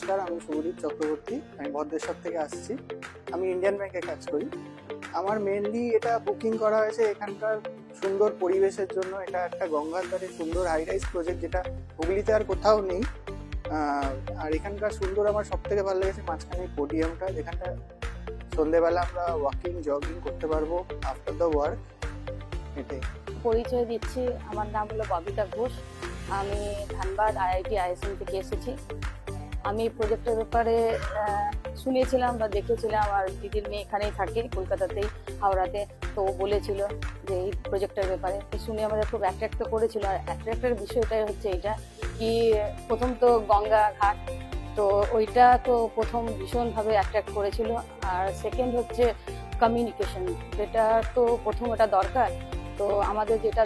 নমস্কার, আমি শুভদীপ চক্রবর্তী। আমি ভদ্রেশ্বর থেকে আসছি। আমি ইন্ডিয়ান ব্যাংকে কাজ করি। আমার মেনলি এটা বুকিং করা হয়েছে এখানকার সুন্দর পরিবেশের জন্য। এটা একটা গঙ্গার ধারে সুন্দর হাই রাইজ প্রজেক্ট, যেটা হুগলিতে আর কোথাও নেই। আর এখানকার সুন্দর আমার সব থেকে ভালো লেগেছে মাঝখানে পোডিয়ামটা, যেখানটা সন্ধেবেলা আমরা ওয়াকিং জগিং করতে পারবো আফটার দ্য ওয়ার্ক। এটাই পরিচয় দিচ্ছি, আমার নাম হলো ববিতা ঘোষ। আমি ধানবাদ IIT ISM থেকে এসেছি। আমি প্রজেক্টের ব্যাপারে শুনেছিলাম বা দেখেছিলাম, আর দিদির মেয়ে এখানেই থাকে কলকাতাতেই, হাওড়াতে। তো ও বলেছিল যে এই প্রজেক্টের ব্যাপারে, তো শুনে আমাদের খুব অ্যাট্রাক্ট করেছিল। আর অ্যাট্রাক্টের বিষয়টাই হচ্ছে এইটা কি, প্রথম তো গঙ্গা ঘাট, তো ওইটা তো প্রথম ভীষণভাবে অ্যাট্রাক্ট করেছিল। আর সেকেন্ড হচ্ছে কমিউনিকেশন, যেটা তো প্রথম এটা দরকার। তো আমাদের যেটা